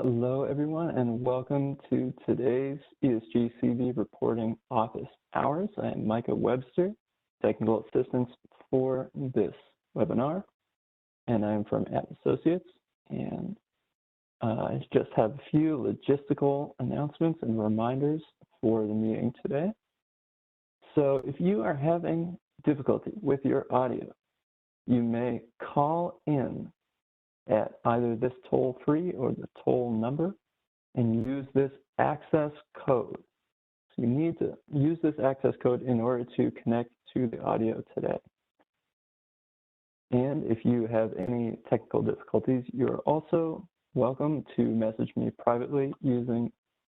Hello, everyone, and welcome to today's ESG-CV reporting office hours. I am Micah Webster, technical assistant for this webinar, and I am from App Associates. And I just have a few logistical announcements and reminders for the meeting today. So if you are having difficulty with your audio, you may call in at either this toll-free or the toll number and use this access code. So you need to use this access code in order to connect to the audio today. And if you have any technical difficulties, you're also welcome to message me privately using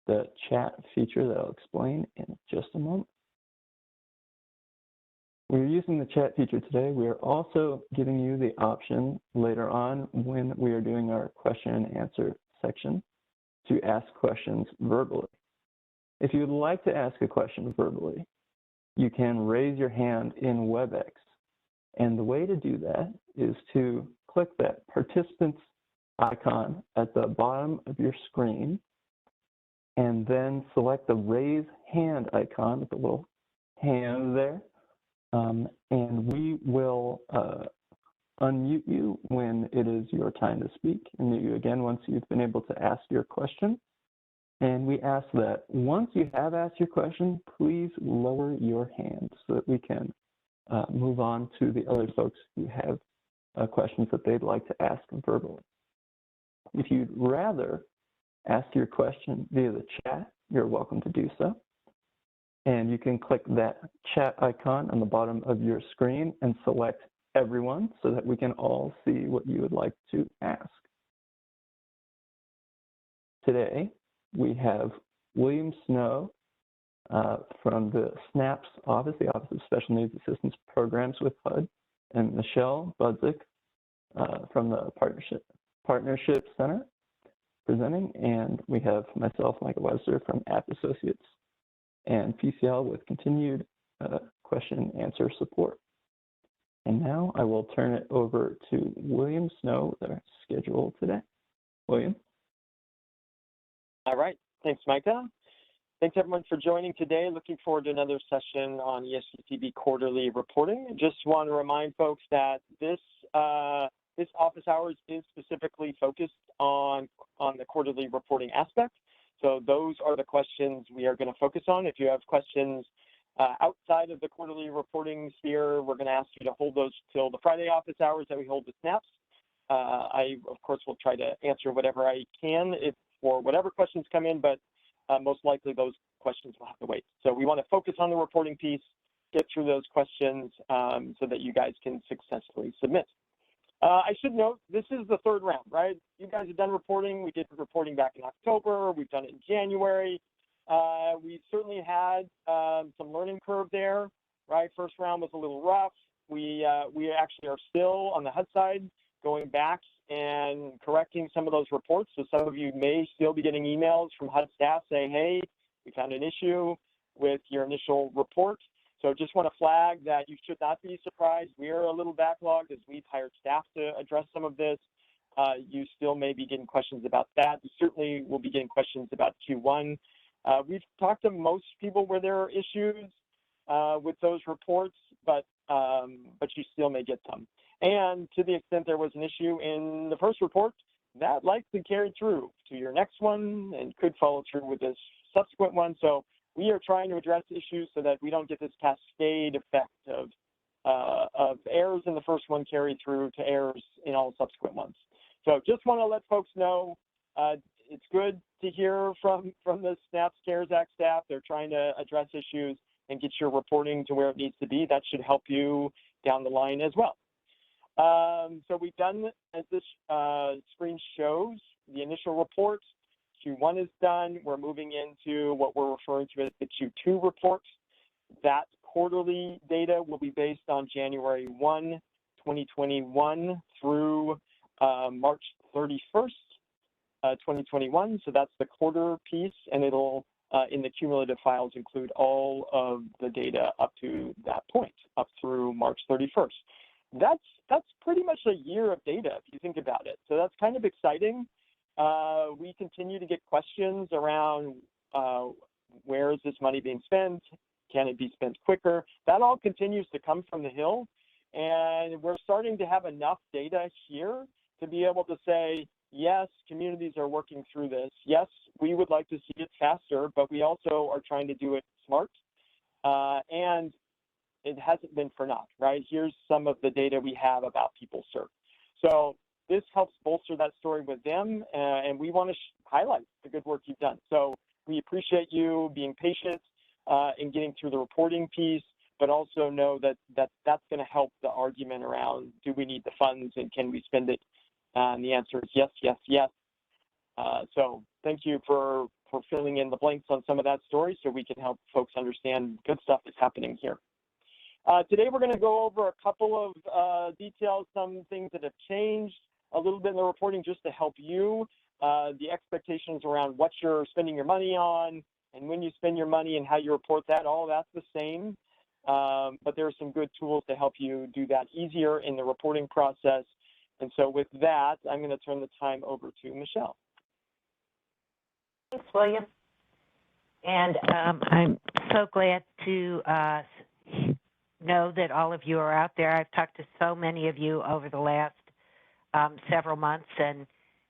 the chat feature that I'll explain in just a moment. We're using the chat feature today. We are also giving you the option later on when we are doing our question and answer section to ask questions verbally. If you'd like to ask a question verbally, you can raise your hand in WebEx. And the way to do that is to click that participants icon at the bottom of your screen and then select the raise hand icon with the little hand there. And we will unmute you when it is your time to speak, and mute you again once you've been able to ask your question. And we ask that once you have asked your question, please lower your hand so that we can move on to the other folks who have questions that they'd like to ask verbally. If you'd rather ask your question via the chat, you're welcome to do so. And you can click that chat icon on the bottom of your screen and select everyone so that we can all see what you would like to ask. Today, we have William Snow from the SNAPS office, the Office of Special Needs Assistance Programs with HUD, and Michelle Budzik from the Partnership Center presenting. And we have myself, Michael Webster, from App Associates and PCL with continued question and answer support. And now I will turn it over to William Snow with our schedule today. William. All right, thanks, Micah. Thanks everyone for joining today. Looking forward to another session on ESG-CV quarterly reporting. Just want to remind folks that this office hours is specifically focused on the quarterly reporting aspect. So those are the questions we are going to focus on. If you have questions outside of the quarterly reporting sphere, we're going to ask you to hold those till the Friday office hours that we hold with SNAPS. I, of course, will try to answer whatever I can for whatever questions come in, but most likely those questions will have to wait. So we want to focus on the reporting piece, get through those questions so that you guys can successfully submit. I should note, this is the third round, right? You guys have done reporting. We did reporting back in October. We've done it in January. We certainly had some learning curve there, right? First round was a little rough. We actually are still on the HUD side going back and correcting some of those reports. So some of you may still be getting emails from HUD staff saying, hey, we found an issue with your initial report. So just want to flag that you should not be surprised. We are a little backlogged as we've hired staff to address some of this. You still may be getting questions about that. You certainly will be getting questions about Q1. We've talked to most people where there are issues with those reports, but you still may get some. And to the extent there was an issue in the first report, that likely carried through to your next one and could follow through with this subsequent one. So we are trying to address issues so that we don't get this cascade effect of errors in the first one carry through to errors in all subsequent ones. So just want to let folks know it's good to hear from the SNAPS CARES Act staff. They're trying to address issues and get your reporting to where it needs to be. That should help you down the line as well. So we've done, as this screen shows, the initial report. Q1 is done. We're moving into what we're referring to as the Q2 report. That quarterly data will be based on January 1, 2021 through March 31st, 2021. So that's the quarter piece, and it'll, in the cumulative files, include all of the data up to that point, up through March 31st. That's pretty much a year of data if you think about it. So that's kind of exciting. we continue to get questions around where is this money being spent? Can it be spent quicker? That all continues to come from the Hill. And we're starting to have enough data here to be able to say, yes, communities are working through this. Yes, we would like to see it faster, but we also are trying to do it smart. And it hasn't been for naught, right? Here's some of the data we have about people served. So this helps bolster that story with them, and we want to highlight the good work you've done. So we appreciate you being patient in getting through the reporting piece, but also know that that's going to help the argument around, do we need the funds and can we spend it? And the answer is yes, yes, yes. So thank you for filling in the blanks on some of that story so we can help folks understand good stuff is happening here. Today we're going to go over a couple of details, some things that have changed a little bit in the reporting just to help you. The expectations around what you're spending your money on and when you spend your money and how you report that, all that's the same. But there are some good tools to help you do that easier in the reporting process. And so with that, I'm going to turn the time over to Michelle. Thanks, William. And I'm so glad to know that all of you are out there. I've talked to so many of you over the last several months, and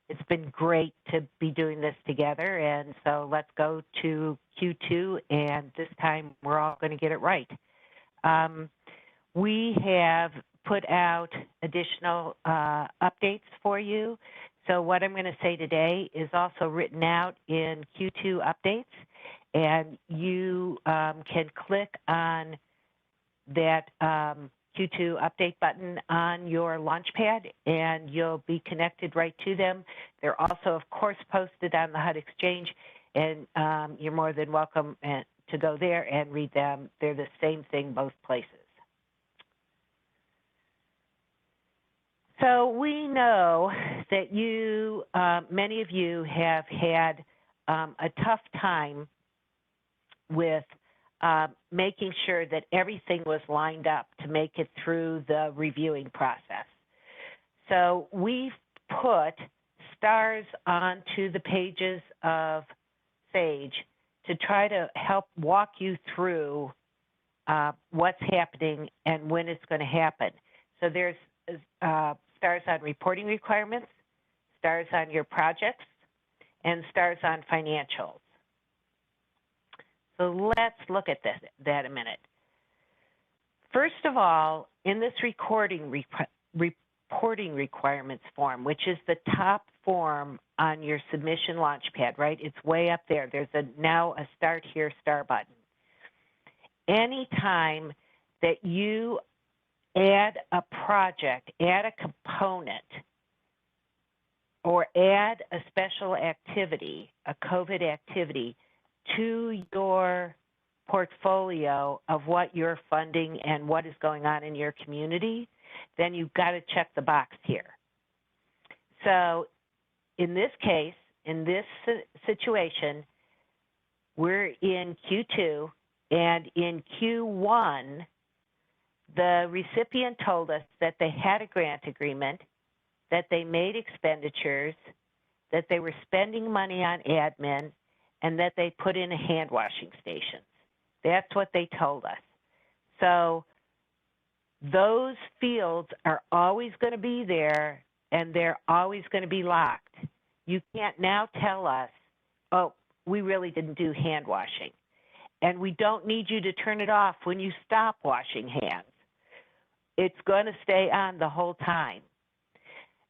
it's been great to be doing this together. And so let's go to Q2, and this time we're all going to get it right. We have put out additional updates for you. So what I'm going to say today is also written out in Q2 updates, and you can click on that Q2 update button on your Launchpad, and you'll be connected right to them. They're also, of course, posted on the HUD Exchange, and you're more than welcome to go there and read them. They're the same thing both places. So we know that you, many of you have had a tough time with making sure that everything was lined up to make it through the reviewing process. So we've put stars onto the pages of Sage to try to help walk you through what's happening and when it's going to happen. So there's stars on reporting requirements, stars on your projects, and stars on financials. So let's look at that a minute. First of all, in this reporting requirements form, which is the top form on your submission Launchpad, right? It's way up there. There's now a Start Here star button. Anytime that you add a project, add a component, or add a special activity, a COVID activity, to your portfolio of what you're funding and what is going on in your community, then you've got to check the box here. So in this case, in this situation, we're in Q2, and in Q1, the recipient told us that they had a grant agreement, that they made expenditures, that they were spending money on admin, and that they put in a hand washing station. That's what they told us. So those fields are always going to be there, and they're always going to be locked. You can't now tell us, oh, we really didn't do hand washing. And we don't need you to turn it off when you stop washing hands. It's going to stay on the whole time.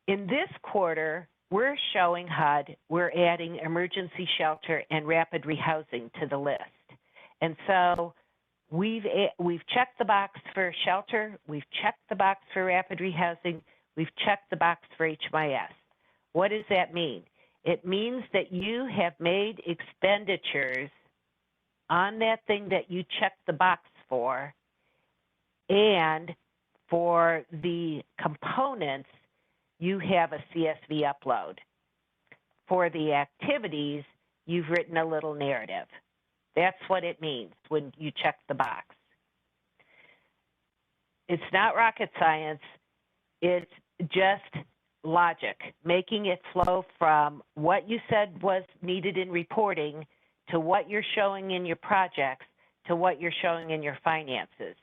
In this quarter, we're showing HUD, we're adding emergency shelter and rapid rehousing to the list. And so we've checked the box for shelter, we've checked the box for rapid rehousing, we've checked the box for HMIS. What does that mean? It means that you have made expenditures on that thing that you checked the box for, and for the components, you have a CSV upload. For the activities, you've written a little narrative. That's what it means when you check the box. It's not rocket science. It's just logic, making it flow from what you said was needed in reporting to what you're showing in your projects to what you're showing in your finances.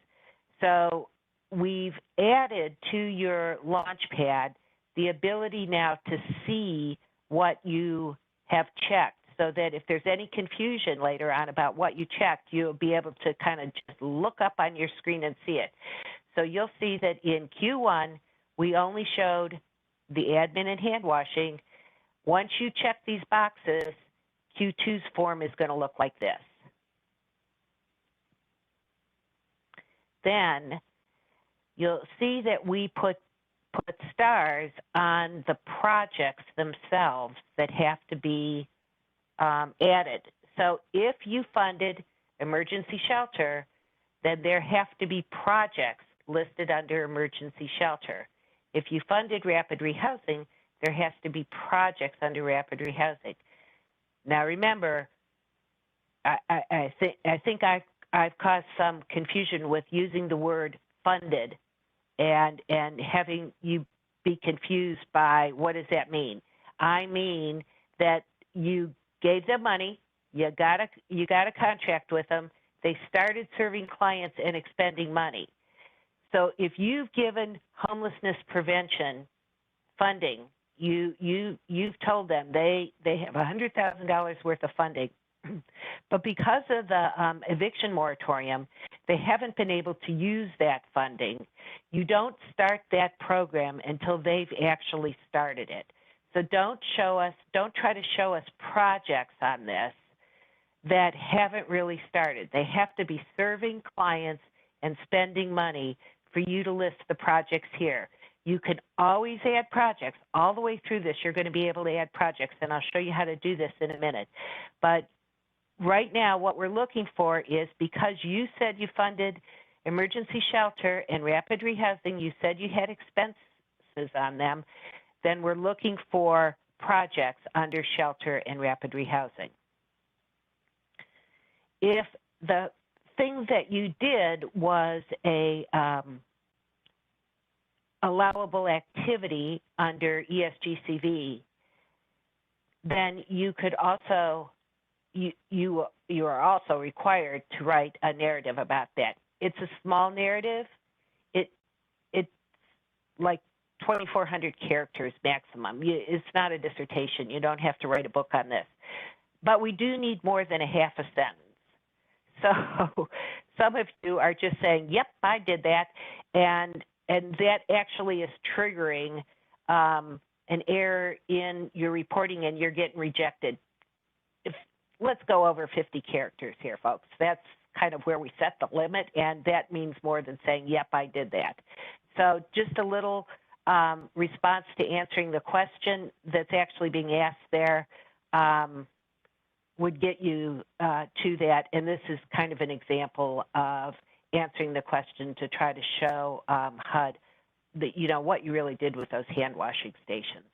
So we've added to your Launchpad the ability now to see what you have checked, so that if there's any confusion later on about what you checked, you'll be able to kind of just look up on your screen and see it. So you'll see that in Q1, we only showed the admin and hand washing. Once you check these boxes, Q2's form is going to look like this. Then you'll see that we put stars on the projects themselves that have to be added. So if you funded emergency shelter, then there have to be projects listed under emergency shelter. If you funded rapid rehousing, there has to be projects under rapid rehousing. Now remember, I think I've caused some confusion with using the word funded and having you be confused by what does that mean. I mean that you gave them money, you got a contract with them, they started serving clients and expending money. So if you've given homelessness prevention funding, you've told them they have $100,000 worth of funding, but because of the eviction moratorium, they haven't been able to use that funding. You don't start that program until they've actually started it. So don't try to show us projects on this that haven't really started. They have to be serving clients and spending money for you to list the projects here. You can always add projects. All the way through this, you're going to be able to add projects, and I'll show you how to do this in a minute. But right now, what we're looking for is, because you said you funded emergency shelter and rapid rehousing, you said you had expenses on them, then we're looking for projects under shelter and rapid rehousing. If the thing that you did was a allowable activity under ESG-CV, then you could also, you are also required to write a narrative about that. It's a small narrative. It's like 2,400 characters maximum. It's not a dissertation. You don't have to write a book on this. But we do need more than a half a sentence. So some of you are just saying, yep, I did that. And that actually is triggering an error in your reporting, and you're getting rejected. Let's go over 50 characters here, folks. That's kind of where we set the limit, and that means more than saying, yep, I did that. So just a little response to answering the question that's actually being asked there would get you to that. And this is kind of an example of answering the question to try to show HUD that, you know, what you really did with those hand washing stations.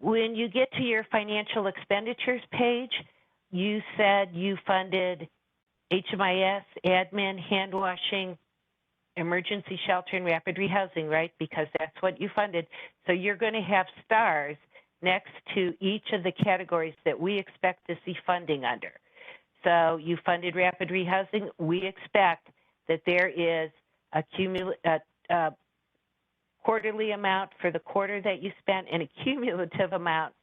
When you get to your financial expenditures page, you said you funded HMIS, admin, hand washing, emergency shelter, and rapid rehousing, right? Because that's what you funded. So you're going to have stars next to each of the categories that we expect to see funding under. So you funded rapid rehousing. We expect that there is a quarterly amount for the quarter that you spent and a cumulative amount.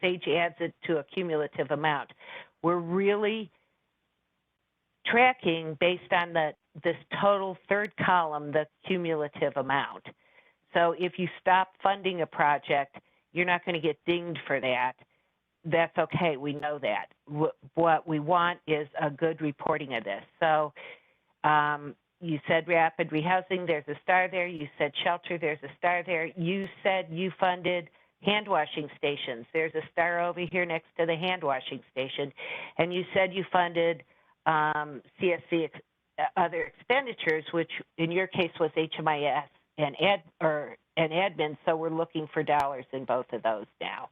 Sage adds it to a cumulative amount. We're really tracking based on this total third column, the cumulative amount. So if you stop funding a project, you're not going to get dinged for that. That's okay. We know that. What we want is a good reporting of this. So you said rapid rehousing, there's a star there. You said shelter, there's a star there. You said you funded hand washing stations. There's a star over here next to the hand washing station. And you said you funded CSV other expenditures, which in your case was HMIS and admin. So we're looking for dollars in both of those now.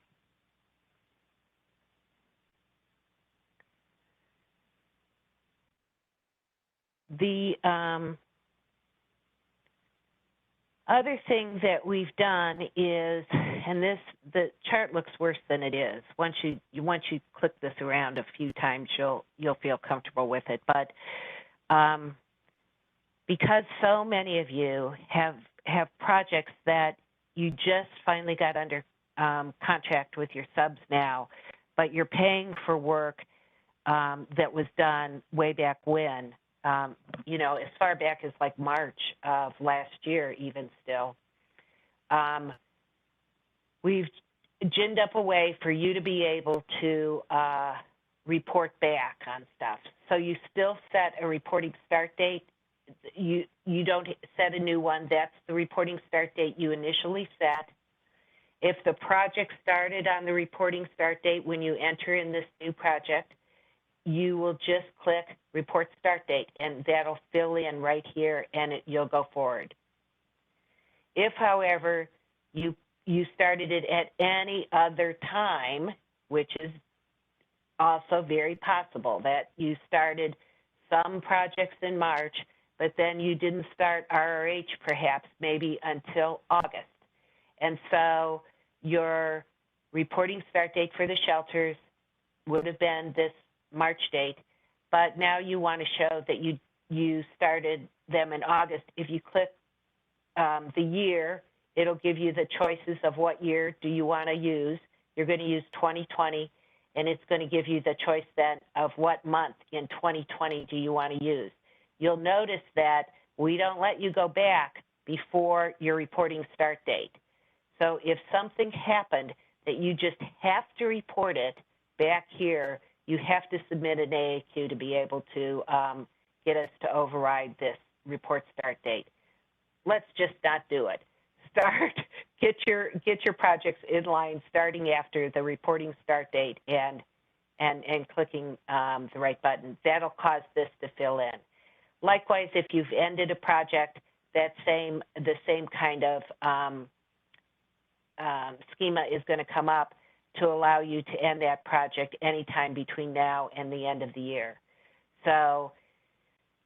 The Other thing that we've done is, and the chart looks worse than it is. Once you click this around a few times, you'll feel comfortable with it. But because so many of you have projects that you just finally got under contract with your subs now, but you're paying for work that was done way back when, you know, as far back as like March of last year, even still. We've ginned up a way for you to be able to report back on stuff. So you still set a reporting start date. You don't set a new one. That's the reporting start date you initially set. If the project started on the reporting start date when you enter in this new project, you will just click report start date, and that'll fill in right here, and you'll go forward. If, however, you started it at any other time, which is also very possible, that you started some projects in March, but then you didn't start RRH perhaps maybe until August. And so your reporting start date for the shelters would have been this March date, but now you want to show that you started them in August. If you click the year, it'll give you the choices of what year do you want to use. You're going to use 2020, and it's going to give you the choice then of what month in 2020 do you want to use. You'll notice that we don't let you go back before your reporting start date. So if something happened that you just have to report it back here, you have to submit an AAQ to be able to get us to override this report start date. Let's just not do it. Get your projects in line starting after the reporting start date and clicking the right button. That'll cause this to fill in. Likewise, if you've ended a project, the same kind of schema is going to come up to allow you to end that project anytime between now and the end of the year. So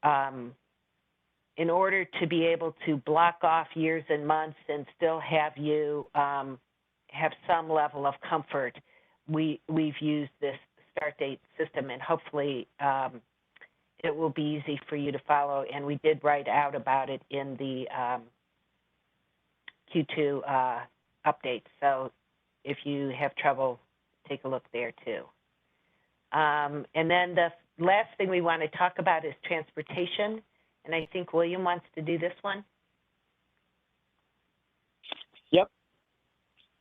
in order to be able to block off years and months and still have you have some level of comfort, we've used this start date system, and hopefully it will be easy for you to follow. And we did write out about it in the Q2 update. So if you have trouble, take a look there too. And then the last thing we want to talk about is transportation. And I think William wants to do this one. Yep.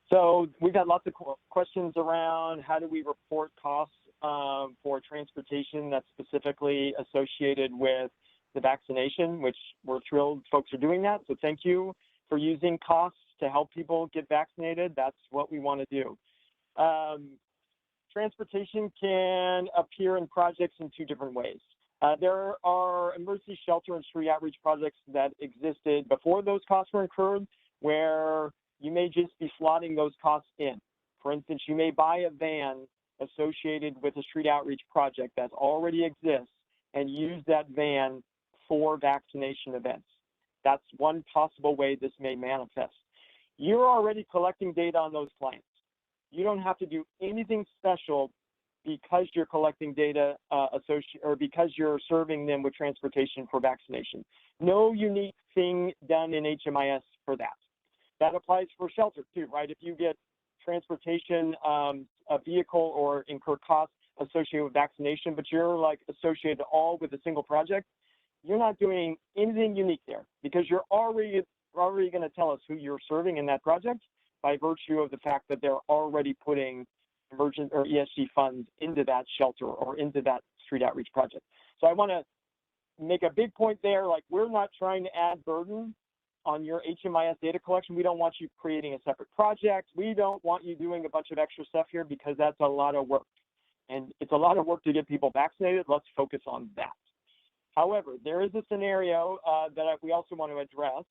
So we've had lots of questions around how do we report costs for transportation that's specifically associated with the vaccination, which we're thrilled folks are doing that. So thank you for using costs to help people get vaccinated. That's what we want to do. Transportation can appear in projects in two different ways. There are emergency shelter and street outreach projects that existed before those costs were incurred, where you may just be slotting those costs in. For instance, you may buy a van associated with a street outreach project that already exists and use that van for vaccination events. That's one possible way this may manifest. You're already collecting data on those clients. You don't have to do anything special because you're collecting data or because you're serving them with transportation for vaccination. No unique thing done in HMIS for that. That applies for shelter too, right? If you get transportation, a vehicle, or incur costs associated with vaccination, but you're like associated all with a single project, you're not doing anything unique there because you're already going to tell us who you're serving in that project by virtue of the fact that they're already putting emergent or ESG funds into that shelter or into that street outreach project. So I want to make a big point there, like we're not trying to add burden on your HMIS data collection. We don't want you creating a separate project. We don't want you doing a bunch of extra stuff here because that's a lot of work. And it's a lot of work to get people vaccinated. Let's focus on that. However, there is a scenario that we also want to address,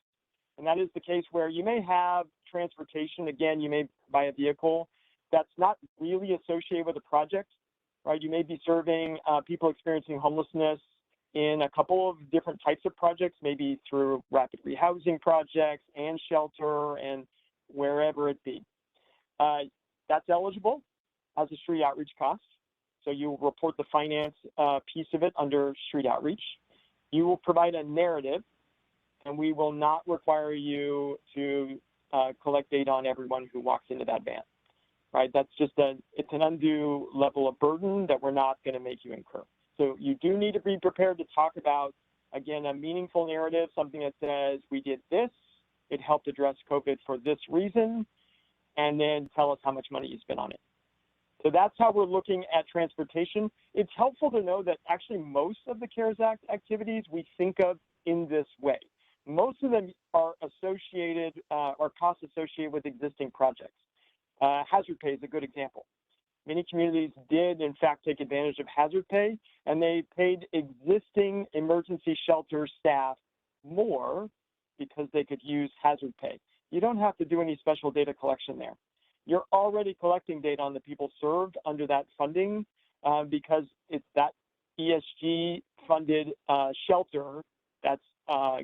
and that is the case where you may have transportation. Again, you may buy a vehicle that's not really associated with a project, right? You may be serving people experiencing homelessness in a couple of different types of projects, maybe through rapid rehousing projects and shelter and wherever it be. That's eligible as a street outreach cost. So you will report the finance piece of it under street outreach. You will provide a narrative, and we will not require you to collect data on everyone who walks into that van, right? That's just it's an undue level of burden that we're not going to make you incur. So you do need to be prepared to talk about, again, a meaningful narrative, something that says, we did this, it helped address COVID for this reason, and then tell us how much money you spent on it. So that's how we're looking at transportation. It's helpful to know that actually most of the CARES Act activities we think of in this way. Most of them are associated or costs associated with existing projects. Hazard pay is a good example. Many communities did, in fact, take advantage of hazard pay, and they paid existing emergency shelter staff more because they could use hazard pay. You don't have to do any special data collection there. You're already collecting data on the people served under that funding because it's that ESG-funded shelter that's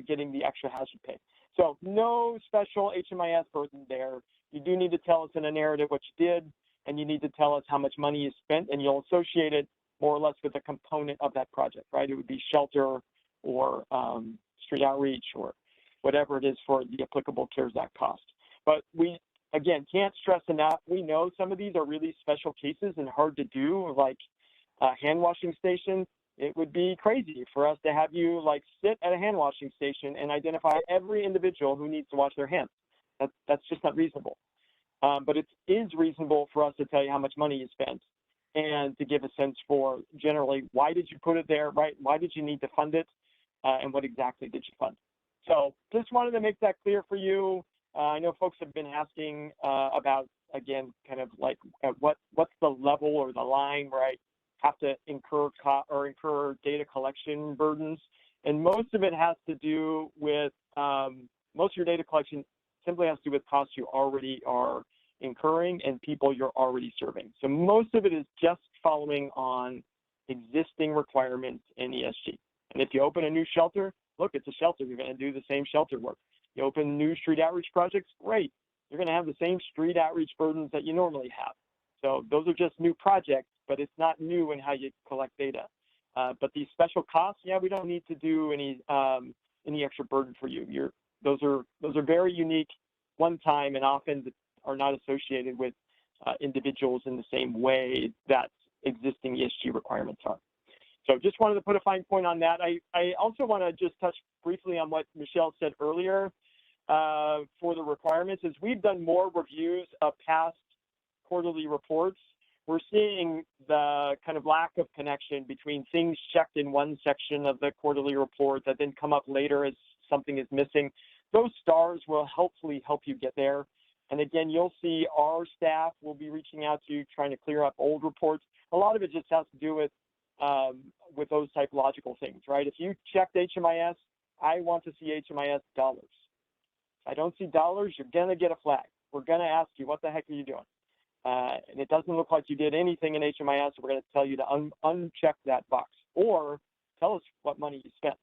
getting the extra hazard pay. So no special HMIS burden there. You do need to tell us in a narrative what you did, and you need to tell us how much money you spent, and you'll associate it more or less with a component of that project, right? It would be shelter or street outreach or whatever it is for the applicable CARES Act cost. But we, again, can't stress enough, we know some of these are really special cases and hard to do, like hand washing stations. It would be crazy for us to have you like sit at a hand washing station and identify every individual who needs to wash their hands. That's just not reasonable. But it is reasonable for us to tell you how much money you spent and to give a sense for generally why did you put it there, right? Why did you need to fund it, and what exactly did you fund? So just wanted to make that clear for you. I know folks have been asking about, again, kind of like what's the level or the line where I have to incur data collection burdens, and most of it has to do with most of your data collection simply has to do with costs you already are incurring and people you're already serving. So most of it is just following on existing requirements in ESG. And if you open a new shelter, look, it's a shelter. You're going to do the same shelter work. You open new street outreach projects, great. You're going to have the same street outreach burdens that you normally have. So those are just new projects, but it's not new in how you collect data. But these special costs, yeah, we don't need to do any extra burden for you. Those are very unique, one time, and often are not associated with individuals in the same way that existing ESG requirements are. So just wanted to put a fine point on that. I also want to just touch briefly on what Michelle said earlier for the requirements. As we've done more reviews of past quarterly reports, we're seeing the kind of lack of connection between things checked in one section of the quarterly report that then come up later as something is missing. Those stars will hopefully help you get there. And again, you'll see our staff will be reaching out to you, trying to clear up old reports. A lot of it just has to do with those type logical things, right? If you checked HMIS, I want to see HMIS dollars. If I don't see dollars, you're going to get a flag. We're going to ask you, what the heck are you doing? And it doesn't look like you did anything in HMIS, so we're going to tell you to uncheck that box or tell us what money you spent.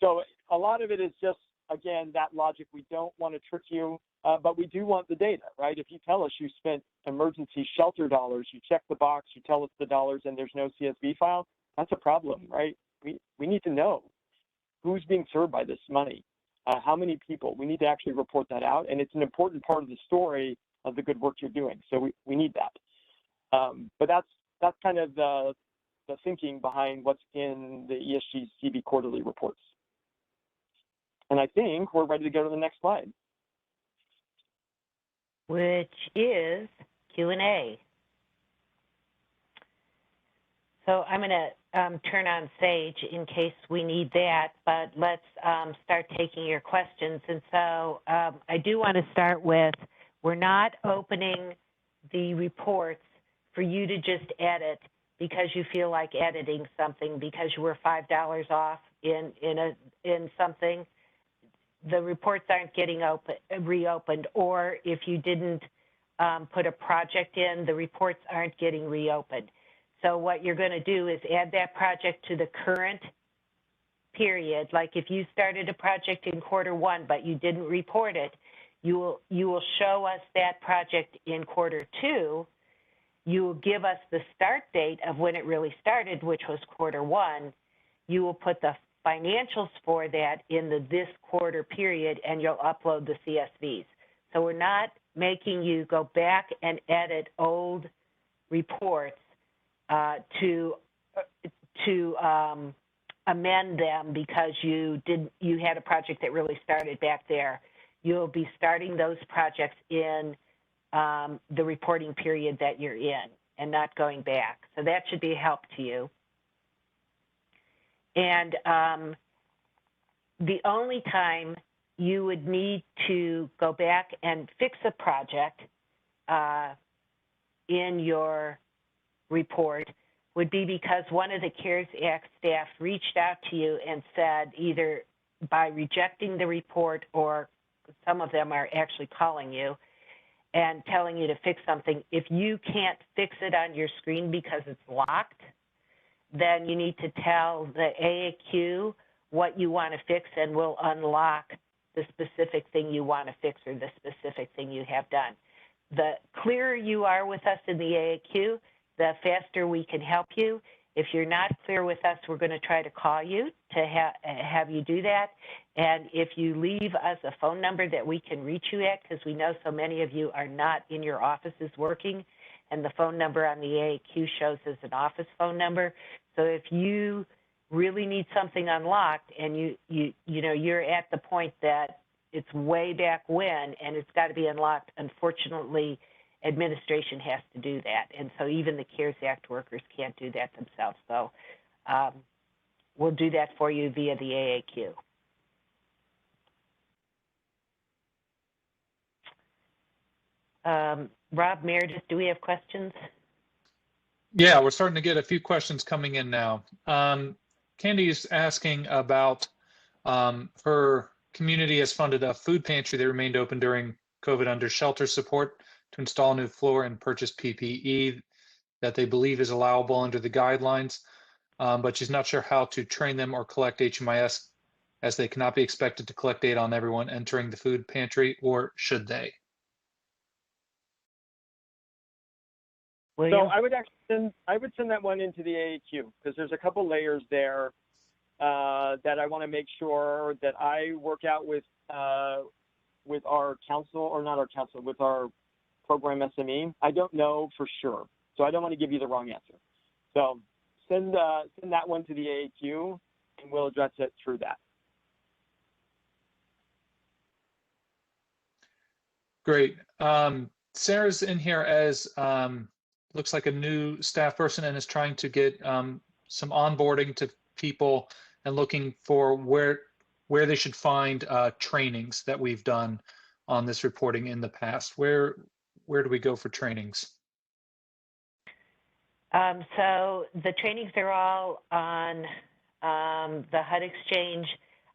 So a lot of it is just, again, that logic. We don't want to trick you, but we do want the data, right? If you tell us you spent emergency shelter dollars, you check the box, you tell us the dollars, and there's no CSV file, that's a problem, right? We need to know who's being served by this money, how many people. We need to actually report that out, and it's an important part of the story of the good work you're doing. So we need that. But that's kind of the thinking behind what's in the ESG-CV quarterly reports. And I think we're ready to go to the next slide, which is Q&A. So I'm going to turn on Sage in case we need that, but let's start taking your questions. And so I do want to start with, we're not opening the reports for you to just edit because you feel like editing something because you were $5 off in something. The reports aren't getting reopened, or if you didn't put a project in, the reports aren't getting reopened. So what you're going to do is add that project to the current period, like if you started a project in Q1 but you didn't report it, you will show us that project in Q2. You will give us the start date of when it really started, which was Q1. You will put the financials for that in this quarter period, and you'll upload the CSVs. So we're not making you go back and edit old reports to amend them because you had a project that really started back there. You'll be starting those projects in the reporting period that you're in and not going back. So that should be a help to you. And the only time you would need to go back and fix a project in your report would be because one of the CARES Act staff reached out to you and said, either by rejecting the report, or some of them are actually calling you and telling you to fix something. If you can't fix it on your screen because it's locked, then you need to tell the AAQ what you want to fix, and we'll unlock the specific thing you want to fix or the specific thing you have done. The clearer you are with us in the AAQ, the faster we can help you. If you're not clear with us, we're going to try to call you to have you do that. And if you leave us a phone number that we can reach you at, because we know so many of you are not in your offices working, and the phone number on the AAQ shows as an office phone number. So if you really need something unlocked and you're at the point that it's way back when and it's got to be unlocked, unfortunately, administration has to do that. And so even the CARES Act workers can't do that themselves. So we'll do that for you via the AAQ. Rob, Meredith, do we have questions? Yeah, we're starting to get a few questions coming in now. Candy's asking about her community has funded a food pantry that remained open during COVID under shelter support to install a new floor and purchase PPE that they believe is allowable under the guidelines, but she's not sure how to train them or collect HMIS, as they cannot be expected to collect data on everyone entering the food pantry, or should they? So I would send that one into the AAQ, because there's a couple layers there that I want to make sure that I work out with our council, or not our council, with our program SME. I don't know for sure, so I don't want to give you the wrong answer. So send that one to the AAQ, and we'll address it through that. Great. Sarah's in here as looks like a new staff person and is trying to get some onboarding to people and looking for where they should find trainings that we've done on this reporting in the past. Where do we go for trainings? So the trainings are all on the HUD Exchange.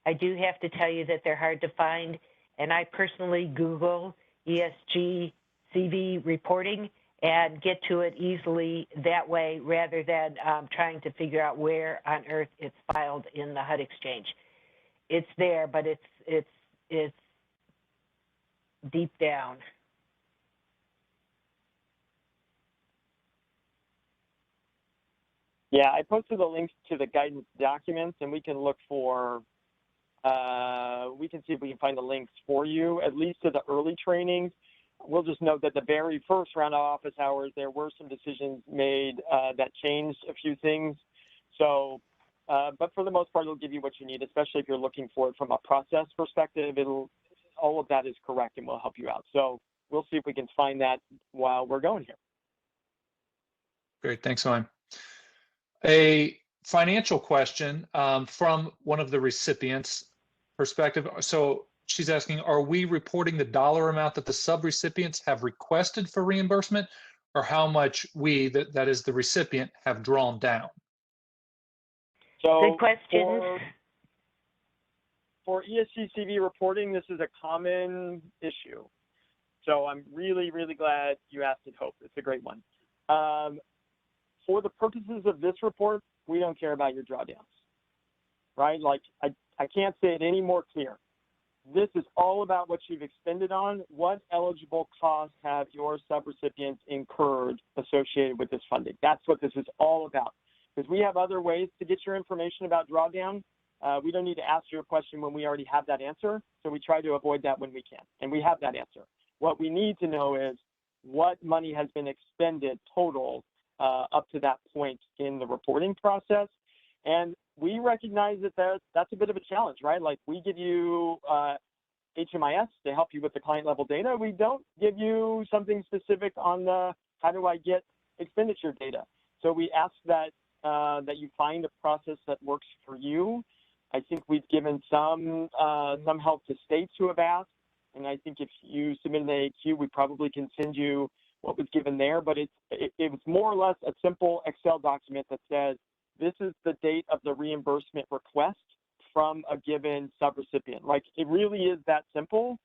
I do have to tell you that they're hard to find, and I personally Google ESG-CV reporting and get to it easily that way, rather than trying to figure out where on earth it's filed in the HUD Exchange. It's there, but it's deep down. Yeah, I posted the links to the guidance documents, and we can look for, we can see if we can find the links for you, at least to the early trainings. We'll just note that the very first round of office hours, there were some decisions made that changed a few things. So, but for the most part, it'll give you what you need, especially if you're looking for it from a process perspective. All of that is correct, and will help you out. So we'll see if we can find that while we're going here. Great, thanks, Owen. A financial question from one of the recipients' perspective. So she's asking, are we reporting the dollar amount that the sub-recipients have requested for reimbursement, or how much we, that is the recipient, have drawn down? So good question. For ESG-CV reporting, this is a common issue. So I'm really, really glad you asked it, Hope. It's a great one. For the purposes of this report, we don't care about your drawdowns. right? Like, I can't say it any more clear. This is all about what you've expended on. What eligible costs have your subrecipients incurred associated with this funding? That's what this is all about. Because we have other ways to get your information about drawdown. We don't need to ask you a question when we already have that answer. So we try to avoid that when we can. And we have that answer. What we need to know is what money has been expended total up to that point in the reporting process. And we recognize that that's a bit of a challenge, right? Like, we give you HMIS to help you with the client level data. We don't give you something specific on the how do I get expenditure data. So we ask that you find a process that works for you. I think we've given some help to states who have asked, and I think if you submit an AAQ, we probably can send you what was given there. But it was more or less a simple Excel document that says, this is the date of the reimbursement request from a given subrecipient. Like, it really is that simple,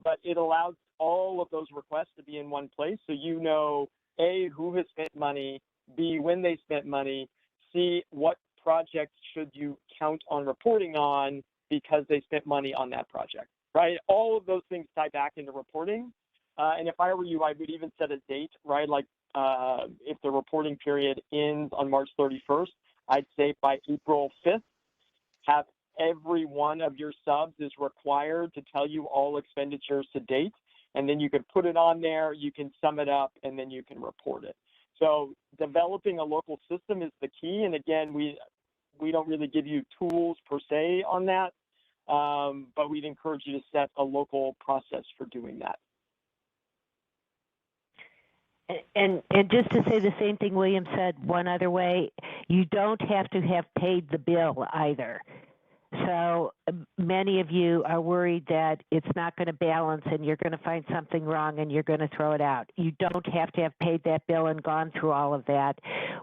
but it allows all of those requests to be in one place. So you know, A, who has spent money, B, when they spent money, C, what projects should you count on reporting on because they spent money on that project, right? All of those things tie back into reporting. And if I were you, I would even set a date, right? Like, if the reporting period ends on March 31st, I'd say by April 5th, have every one of your subs is required to tell you all expenditures to date. And then you can put it on there, you can sum it up, and then you can report it. So developing a local system is the key. And again, we don't really give you tools per se on that, but we'd encourage you to set a local process for doing that. And just to say the same thing William said one other way, you don't have to have paid the bill either. So many of you are worried that it's not going to balance and you're going to find something wrong and you're going to throw it out. You don't have to have paid that bill and gone through all of that.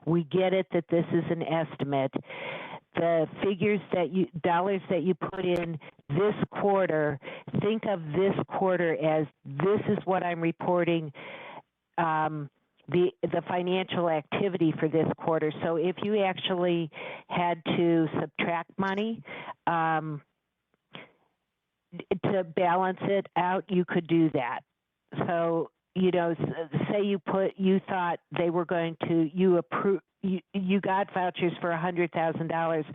We get it that this is an estimate. The figures dollars that you put in this quarter, think of this quarter as this is what I'm reporting, the financial activity for this quarter. So if you actually had to subtract money to balance it out, you could do that. So, you know, say you thought they were going to, you got vouchers for $100,000,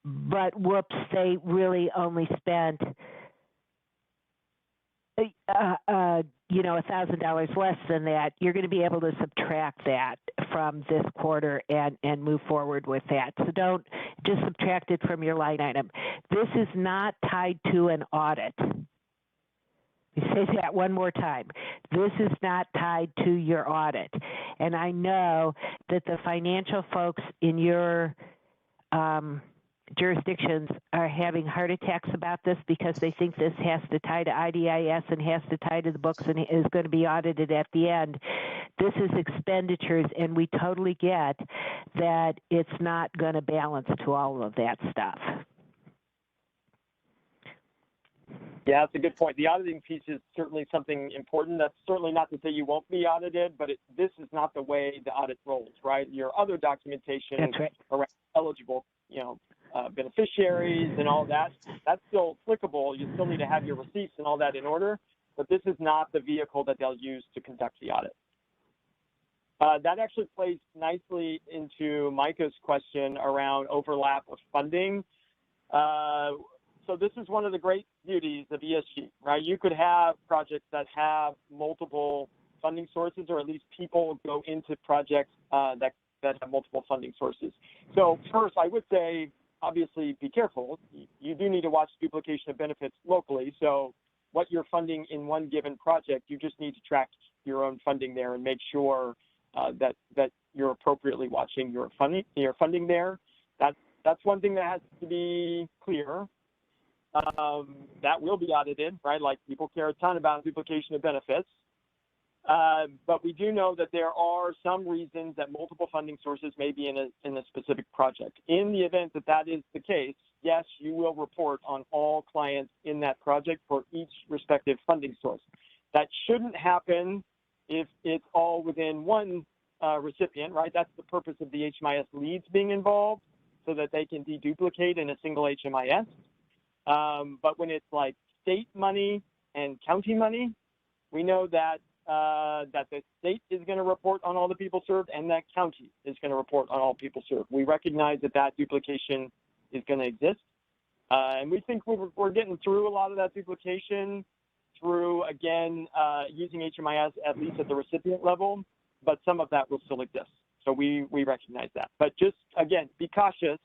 but whoops, they really only spent $1,000 less than that. You're going to be able to subtract that from this quarter and move forward with that. So don't just subtract it from your line item. This is not tied to an audit. We say that one more time. This is not tied to your audit. And I know that the financial folks in your jurisdictions are having heart attacks about this because they think this has to tie to IDIS and has to tie to the books and is going to be audited at the end. This is expenditures, and we totally get that it's not going to balance to all of that stuff. Yeah, that's a good point. The auditing piece is certainly something important. That's certainly not to say you won't be audited, but this is not the way the audit rolls, right? Your other documentation around eligible, beneficiaries and all that, that's still applicable. You still need to have your receipts and all that in order, but this is not the vehicle that they'll use to conduct the audit. That actually plays nicely into Micah's question around overlap of funding. So this is one of the great beauties of ESG, right? You could have projects that have multiple funding sources, or at least people go into projects that have multiple funding sources. So first, I would say, obviously, be careful. You do need to watch duplication of benefits locally. So what you're funding in one given project, you just need to track your own funding there and make sure that you're appropriately watching your funding there. That's one thing that has to be clear. That will be audited, right? Like, people care a ton about duplication of benefits. But we do know that there are some reasons that multiple funding sources may be in a specific project. In the event that that is the case, yes, you will report on all clients in that project for each respective funding source. That shouldn't happen if it's all within one recipient, right? That's the purpose of the HMIS leads being involved. so that they can deduplicate in a single HMIS. But when it's like state money and county money, we know that that the state is going to report on all the people served and that county is going to report on all people served. We recognize that that duplication is going to exist. And we think we're getting through a lot of that duplication through, again, using HMIS at least at the recipient level, but some of that will still exist. So we recognize that. But just, again, be cautious.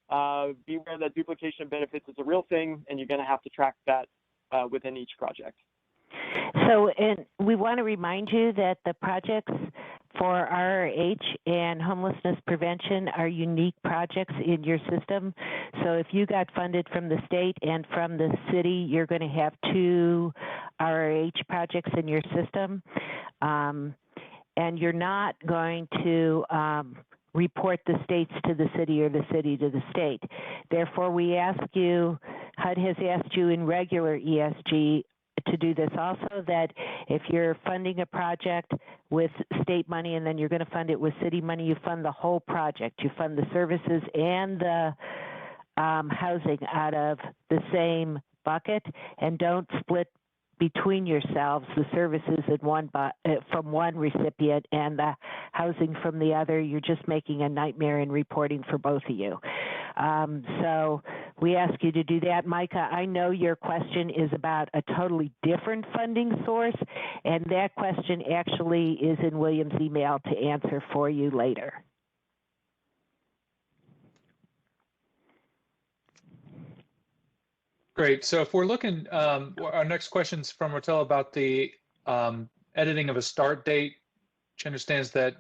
Beware that duplication of benefits is a real thing, and you're going to have to track that within each project. So, and we want to remind you that the projects for RRH and homelessness prevention are unique projects in your system. So if you got funded from the state and from the city, you're going to have 2 RRH projects in your system. And you're not going to report the states to the city or the city to the state. Therefore, we ask you, HUD has asked you in regular ESG to do this also, that if you're funding a project with state money and then you're going to fund it with city money, you fund the whole project. You fund the services and the housing out of the same bucket, and don't split between yourselves the services in from one recipient and the housing from the other. You're just making a nightmare in reporting for both of you. So we ask you to do that. Micah, I know your question is about a totally different funding source, and that question actually is in William's email to answer for you later. Great. So if we're looking, our next question is from Rotella about the editing of a start date. She understands that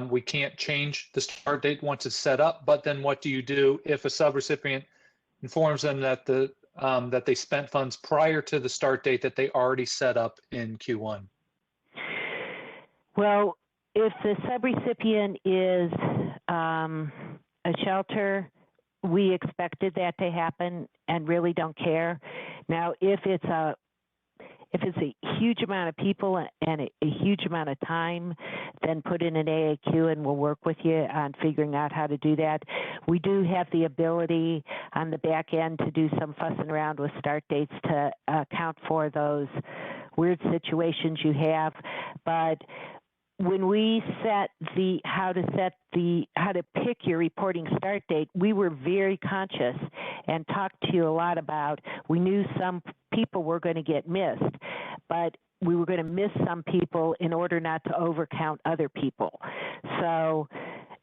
we can't change the start date once it's set up, but then what do you do if a subrecipient informs them that that they spent funds prior to the start date that they already set up in Q1? Well, if the subrecipient is a shelter, we expected that to happen and really don't care. Now, if it's a huge amount of people and a huge amount of time, then put in an AAQ and we'll work with you on figuring out how to do that. We do have the ability on the back end to do some fussing around with start dates to account for those weird situations you have. But when we set how to pick your reporting start date, we were very conscious and talked to you a lot about, we knew some people were going to get missed, but we were going to miss some people in order not to overcount other people. So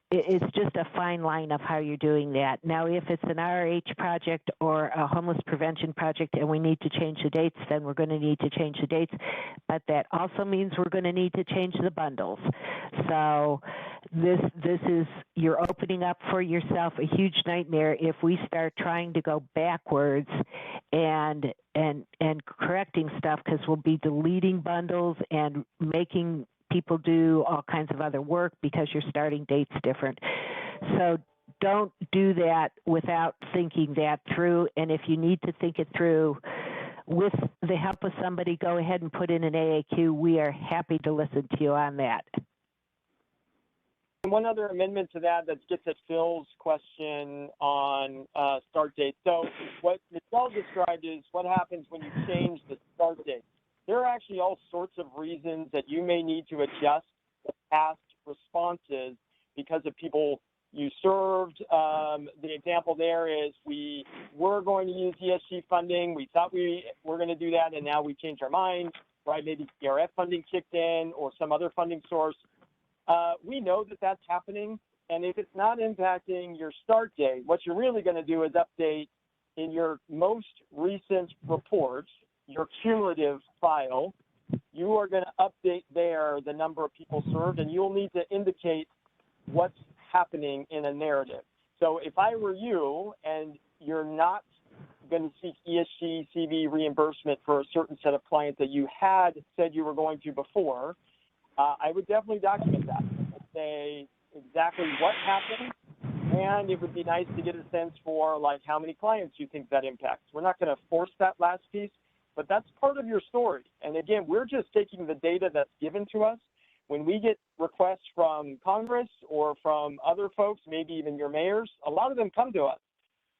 it's just a fine line of how you're doing that. Now, if it's an RRH project or a homeless prevention project and we need to change the dates, then we're going to need to change the dates. But that also means we're going to need to change the bundles. So this is, you're opening up for yourself a huge nightmare if we start trying to go backwards and correcting stuff, because we'll be deleting bundles and making people do all kinds of other work because your starting date's different. So don't do that without thinking that through. And if you need to think it through with the help of somebody, go ahead and put in an AAQ. We are happy to listen to you on that. One other amendment to that gets at Phil's question on start date. So what Michelle described is what happens when you change the start date. There are actually all sorts of reasons that you may need to adjust the past responses because of people you served. The example there is we were going to use ESG funding. We thought we were going to do that, and now we changed our mind, right? Maybe ERF funding kicked in or some other funding source. We know that that's happening, and if it's not impacting your start date, what you're really going to do is update in your most recent reports, your cumulative file. You are going to update there the number of people served, and you'll need to indicate what's happening in a narrative. So if I were you and you're not going to seek ESG-CV reimbursement for a certain set of clients that you had said you were going to before, I would definitely document that. Say exactly what happened, and it would be nice to get a sense for like how many clients you think that impacts. We're not going to force that last piece, but that's part of your story. And again, we're just taking the data that's given to us. when we get requests from Congress or from other folks, maybe even your mayors, a lot of them come to us.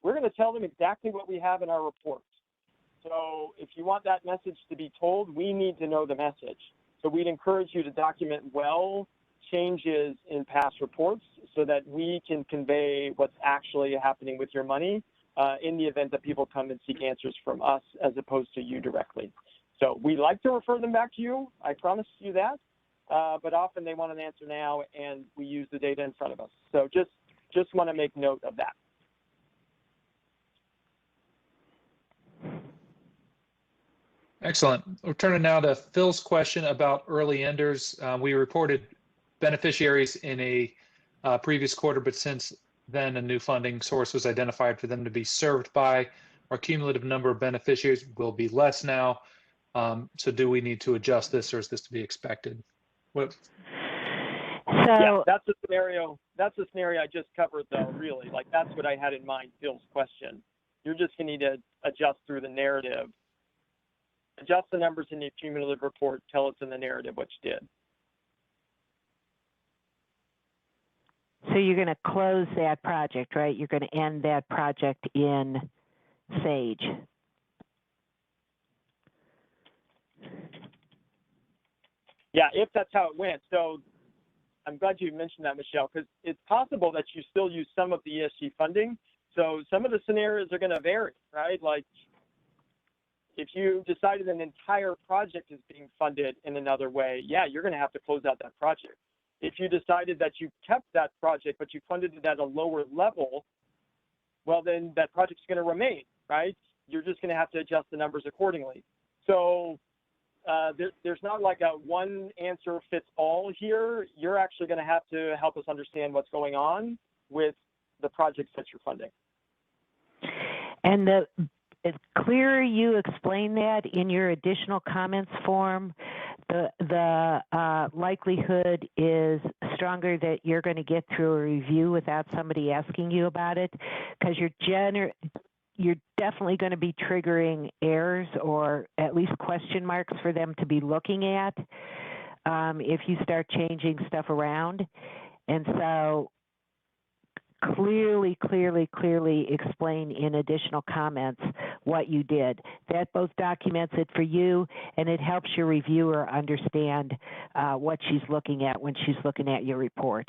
We're going to tell them exactly what we have in our reports. So if you want that message to be told, we need to know the message. So we'd encourage you to document well changes in past reports so that we can convey what's actually happening with your money in the event that people come and seek answers from us as opposed to you directly. So we like to refer them back to you, I promise you that, but often they want an answer now and we use the data in front of us. So just want to make note of that. Excellent. We're turning now to Phil's question about early enders. We reported beneficiaries in a previous quarter, but since then a new funding source was identified for them to be served by. Our cumulative number of beneficiaries will be less now. So do we need to adjust this, or is this to be expected? What? Yeah, that's the scenario I just covered though, really. Like that's what I had in mind, Phil's question. You're just gonna need to adjust through the narrative. Adjust the numbers in the cumulative report, tell us in the narrative what you did. So you're going to close that project, right? You're going to end that project in Sage. Yeah, if that's how it went. So I'm glad you mentioned that, Michelle, because it's possible that you still use some of the ESG funding. So some of the scenarios are going to vary, right? Like if you decided an entire project is being funded in another way, yeah, you're going to have to close out that project. If you decided that you kept that project, but you funded it at a lower level, well, then that project's going to remain, right? You're just going to have to adjust the numbers accordingly. So there's not like a one answer fits all here. You're actually going to have to help us understand what's going on with the projects that you're funding. And it's clearer you explain that in your additional comments form, the likelihood is stronger that you're going to get through a review without somebody asking you about it, because you're definitely going to be triggering errors or at least question marks for them to be looking at if you start changing stuff around. And so clearly explain in additional comments what you did. That both documents it for you and it helps your reviewer understand what she's looking at when she's looking at your report.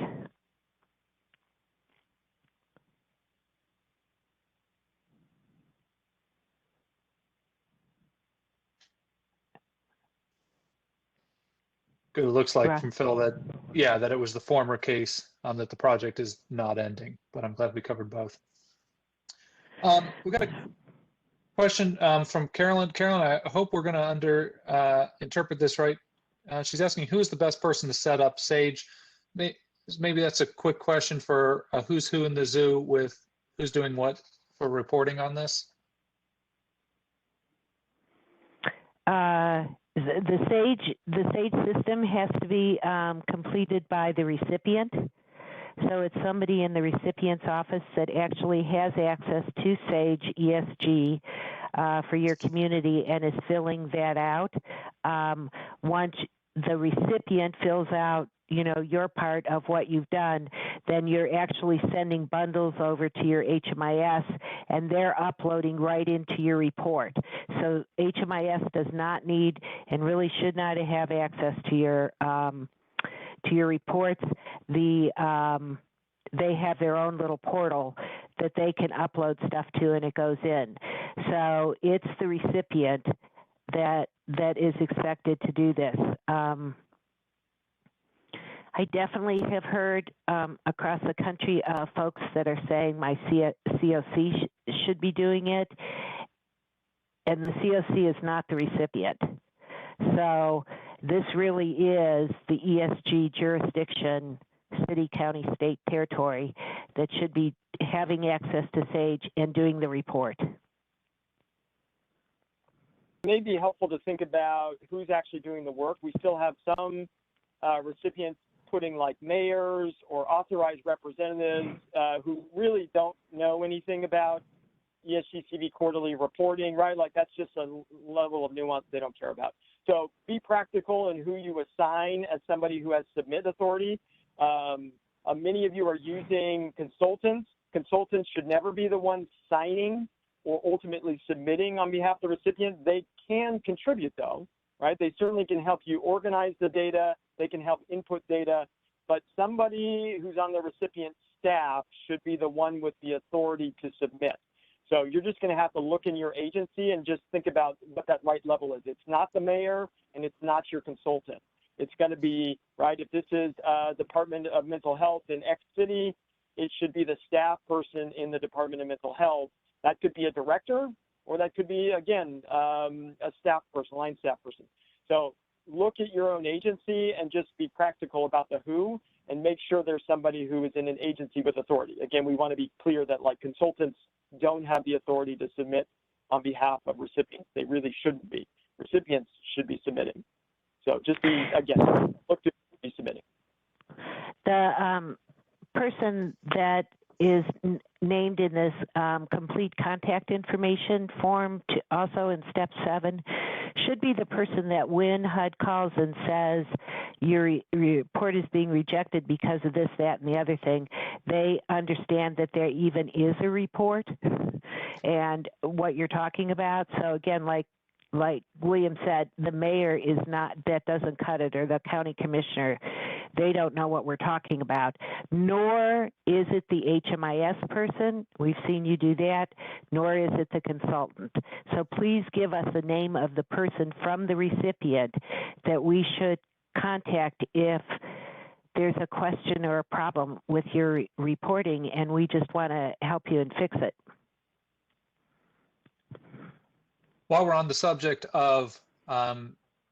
Good. It looks like Right. from Phil that, yeah, that it was the former case, that the project is not ending, but I'm glad we covered both. We got a question from Carolyn. Carolyn, I hope we're going to interpret this right. She's asking, who is the best person to set up Sage? Maybe that's a quick question for who's who in the zoo with who's doing what for reporting on this. The Sage system has to be completed by the recipient. So it's somebody in the recipient's office that actually has access to Sage ESG for your community and is filling that out. Once the recipient fills out, your part of what you've done, then you're actually sending bundles over to your HMIS and they're uploading right into your report. So HMIS does not need and really should not have access to your reports. They have their own little portal that they can upload stuff to and it goes in. So it's the recipient that is expected to do this. I definitely have heard across the country folks that are saying my COC should be doing it, and the COC is not the recipient. So this really is the ESG jurisdiction, city, county, state, territory, that should be having access to Sage and doing the report. It may be helpful to think about who's actually doing the work. We still have some recipients putting like mayors or authorized representatives who really don't know anything about ESG-CV quarterly reporting, right? Like that's just a level of nuance they don't care about. So be practical in who you assign as somebody who has submit authority. Many of you are using consultants. Consultants should never be the ones signing or ultimately submitting on behalf of the recipient. They can contribute though, right? They certainly can help you organize the data. They can help input data, but somebody who's on the recipient staff should be the one with the authority to submit. So you're just going to have to look in your agency and just think about what that right level is. It's not the mayor and it's not your consultant. It's going to be, right, if this is Department of Mental Health in X city, it should be the staff person in the Department of Mental Health. That could be a director, or that could be, again, a staff person, line staff person. So look at your own agency and just be practical about the who, and make sure there's somebody who is in an agency with authority. Again, we want to be clear that like consultants don't have the authority to submit on behalf of recipients. They really shouldn't be. Recipients should be submitting. So just be, again, look to be submitting. The person that is named in this complete contact information form, also in step 7, should be the person that when HUD calls and says your report is being rejected because of this, that, and the other thing, they understand that there even is a report and what you're talking about. So again, like William said, the mayor is not, that doesn't cut it, or the county commissioner. They don't know what we're talking about, nor is it the HMIS person. We've seen you do that, nor is it the consultant. So please give us the name of the person from the recipient that we should contact if there's a question or a problem with your reporting, and we just want to help you and fix it. While we're on the subject of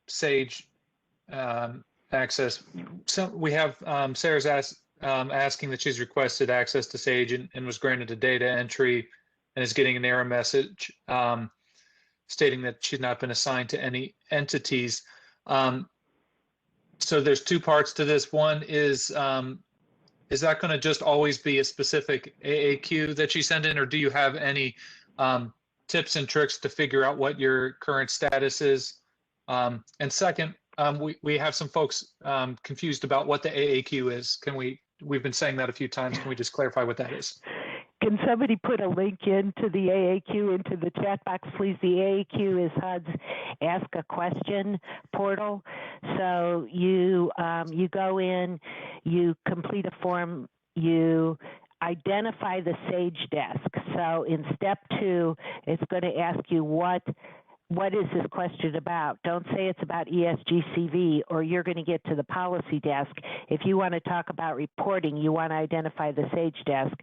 SAGE access, so we have Sarah's asking that she's requested access to SAGE and was granted a data entry and is getting an error message stating that she's not been assigned to any entities. So there's two parts to this. One is that going to just always be a specific AAQ that you send in, or do you have any tips and tricks to figure out what your current status is? And second, we have some folks confused about what the AAQ is. We've been saying that a few times. Can we just clarify what that is? Can somebody put a link into the AAQ into the chat box, please? The AAQ is HUD's Ask a Question portal. So you go in, you complete a form, you identify the SAGE desk. So in step 2, it's going to ask you what is this question about? Don't say it's about ESG-CV, or you're going to get to the policy desk. If you want to talk about reporting, you want to identify the SAGE desk,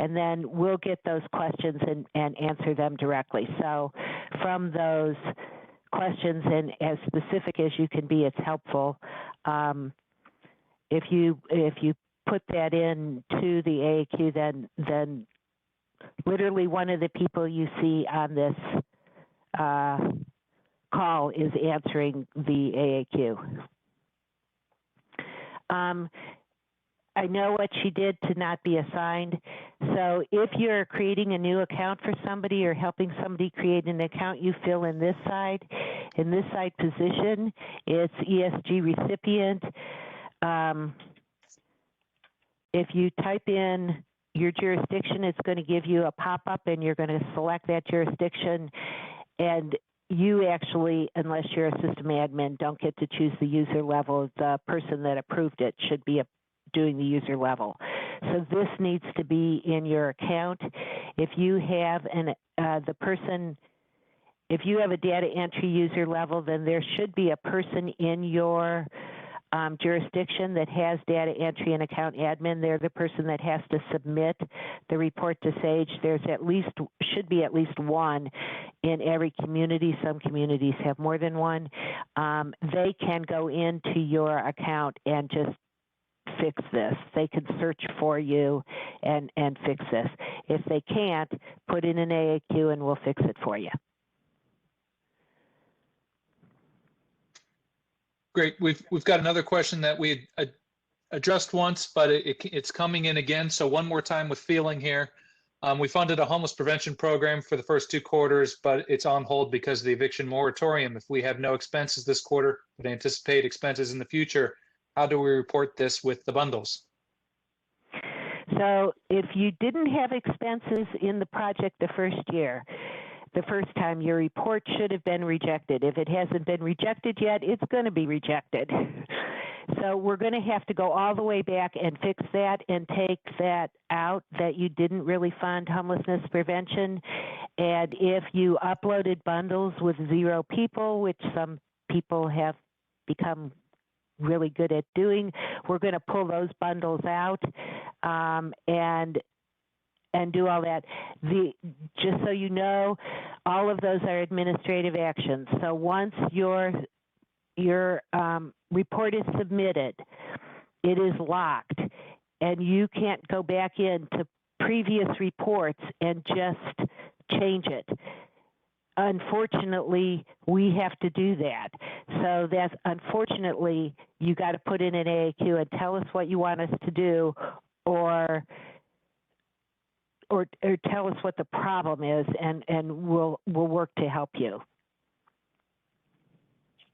and then we'll get those questions and answer them directly. So from those questions, and as specific as you can be, it's helpful. If you put that in to the AAQ, then literally one of the people you see on this call is answering the AAQ. I know what she did to not be assigned. So if you're creating a new account for somebody or helping somebody create an account, you fill in this side. In this side position, it's ESG recipient. If you type in your jurisdiction, it's going to give you a pop-up, and you're going to select that jurisdiction. And you actually, unless you're a system admin, don't get to choose the user level. The person that approved it should be doing the user level. So this needs to be in your account. If you have if you have a data entry user level, then there should be a person in your jurisdiction that has data entry and account admin. They're the person that has to submit the report to SAGE. There's should be at least one in every community. Some communities have more than one. They can go into your account and just fix this. They can search for you and fix this. If they can't, put in an AAQ and we'll fix it for you. Great. We've got another question that we addressed once, but it's coming in again. So one more time with feeling here. We funded a homeless prevention program for the first 2 quarters, but it's on hold because of the eviction moratorium. If we have no expenses this quarter, but anticipate expenses in the future, how do we report this with the bundles? So if you didn't have expenses in the project the first year, the first time, your report should have been rejected. If it hasn't been rejected yet, it's going to be rejected. So we're going to have to go all the way back and fix that and take that out, that you didn't really fund homelessness prevention. And if you uploaded bundles with 0 people, which some people have become really good at doing, we're going to pull those bundles out and do all that. Just so you know, all of those are administrative actions. So once your report is submitted, it is locked, and you can't go back into previous reports and just change it. Unfortunately, we have to do that. So that's unfortunately, you got to put in an AAQ and tell us what you want us to do, or tell us what the problem is, and we'll work to help you.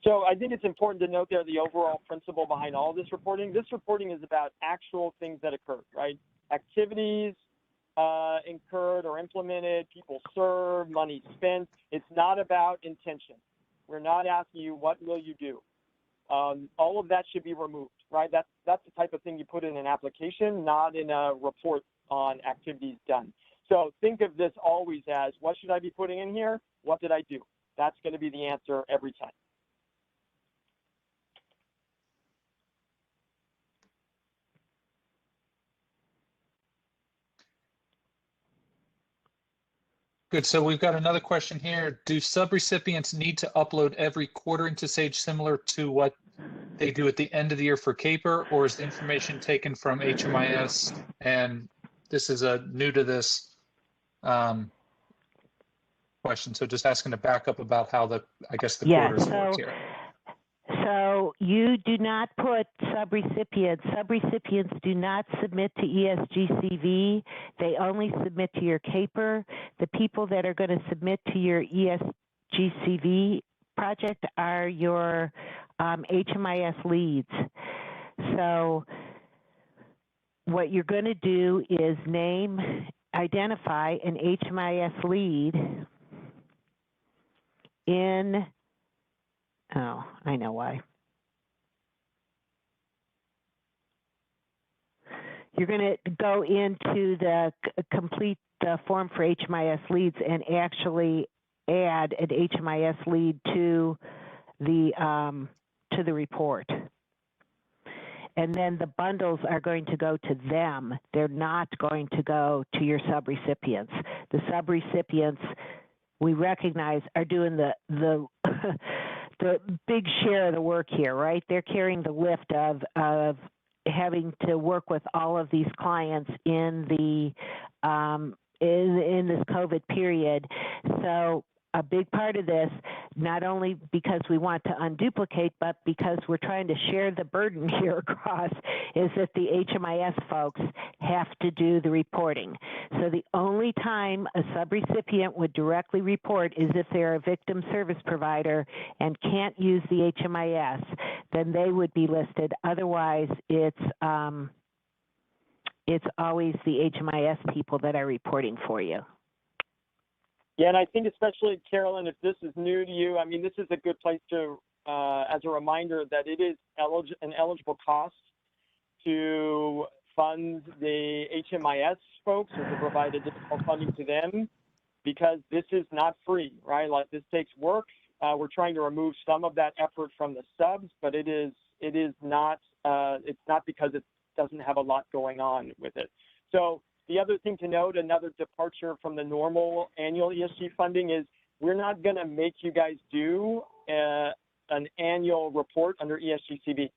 So I think it's important to note there the overall principle behind all this reporting. This reporting is about actual things that occurred, right? Activities incurred or implemented, people served, money spent. It's not about intention. We're not asking you, what will you do? All of that should be removed, right? That's the type of thing you put in an application, not in a report on activities done. So think of this always as, what should I be putting in here? What did I do? That's going to be the answer every time. Good. So we've got another question here. Do subrecipients need to upload every quarter into Sage, similar to what they do at the end of the year for CAPER, or is the information taken from HMIS? And this is a new to this question. So just asking to back up about how the quarters work here. So you do not put subrecipients. Subrecipients do not submit to ESG-CV. They only submit to your CAPER. The people that are going to submit to your ESG-CV project are your HMIS leads. So what you're going to do is identify an HMIS lead in, oh, I know why. You're going to go into the complete the form for HMIS leads and actually add an HMIS lead to the report. And then the bundles are going to go to them. They're not going to go to your subrecipients. The subrecipients, we recognize, are doing the the big share of the work here, right? They're carrying the lift of having to work with all of these clients in the in this COVID period. So a big part of this, not only because we want to unduplicate, but because we're trying to share the burden here across, is that the HMIS folks have to do the reporting. So the only time a subrecipient would directly report is if they're a victim service provider and can't use the HMIS, then they would be listed. Otherwise, it's always the HMIS people that are reporting for you. Yeah, and I think especially, Carolyn, if this is new to you, I mean, this is a good place to, as a reminder that it is an eligible cost to fund the HMIS folks or to provide additional funding to them, because this is not free, right? Like, this takes work. We're trying to remove some of that effort from the subs, but it is not, it's not because it doesn't have a lot going on with it. So the other thing to note, another departure from the normal annual ESG funding, is we're not going to make you guys do an annual report under ESG-CV,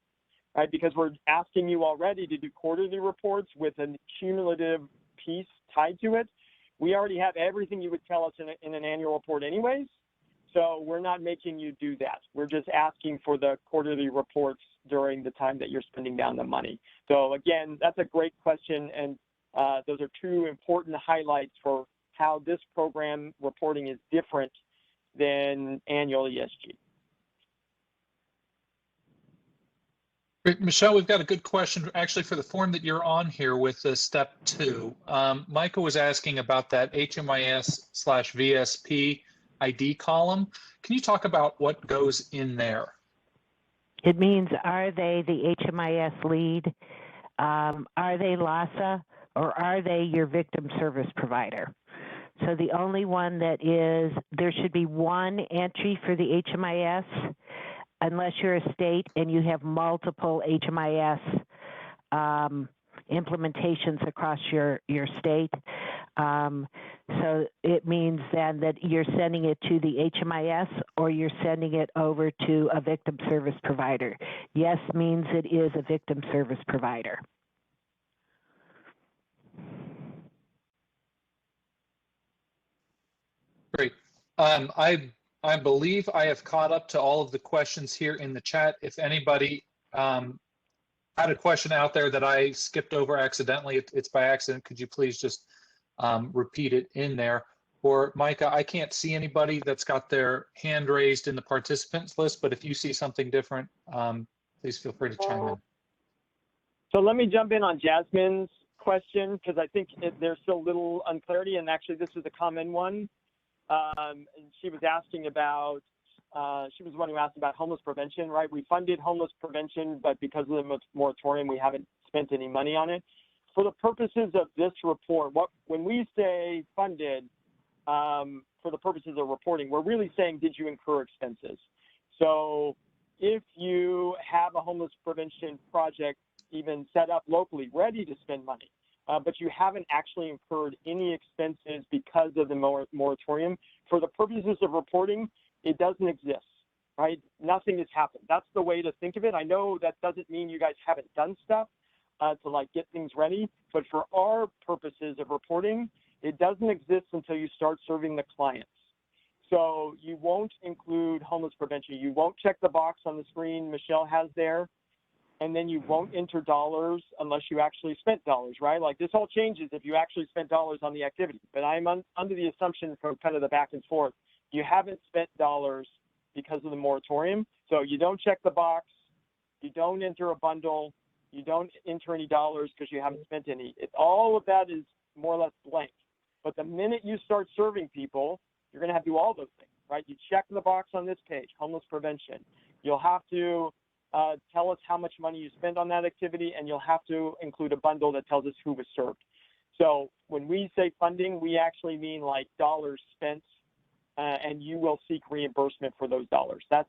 right? Because we're asking you already to do quarterly reports with a cumulative piece tied to it. We already have everything you would tell us in an annual report anyways, so we're not making you do that. We're just asking for the quarterly reports during the time that you're spending down the money. So again, that's a great question, and Those are two important highlights for how this program reporting is different than annual ESG. Great. Michelle, we've got a good question actually for the form that you're on here with step 2. Micah was asking about that HMIS/VSP ID column. Can you talk about what goes in there? It means, are they the HMIS lead? Are they LASA, or are they your victim service provider? So the only one that is, there should be one entry for the HMIS, unless you're a state and you have multiple HMIS implementations across your state. So it means then that you're sending it to the HMIS or you're sending it over to a victim service provider. Yes means it is a victim service provider. Great. I believe I have caught up to all of the questions here in the chat. If anybody had a question out there that I skipped over accidentally, it's by accident, could you please just repeat it in there? Or Micah, I can't see anybody that's got their hand raised in the participants list, but if you see something different, please feel free to chime in. So let me jump in on Jasmine's question, because I think there's still a little unclarity, and actually this is a common one. And she was asking about, she was the one who asked about homeless prevention, right? We funded homeless prevention, but because of the moratorium, we haven't spent any money on it. For the purposes of this report, when we say funded, for the purposes of reporting, we're really saying, did you incur expenses? So if you have a homeless prevention project even set up locally, ready to spend money, but you haven't actually incurred any expenses because of the moratorium, for the purposes of reporting, it doesn't exist, right? Nothing has happened. That's the way to think of it. I know that doesn't mean you guys haven't done stuff to like get things ready, but for our purposes of reporting, it doesn't exist until you start serving the clients. So you won't include homeless prevention. You won't check the box on the screen Michelle has there, and then you won't enter dollars unless you actually spent dollars, right? Like this all changes if you actually spent dollars on the activity. But I'm under the assumption from kind of the back and forth, you haven't spent dollars because of the moratorium. So you don't check the box, you don't enter a bundle, you don't enter any dollars because you haven't spent any. All of that is more or less blank. But the minute you start serving people, you're going to have to do all those things, right? You check the box on this page, homeless prevention. You'll have to tell us how much money you spend on that activity, and you'll have to include a bundle that tells us who was served. So when we say funding, we actually mean like dollars spent, and you will seek reimbursement for those dollars. That's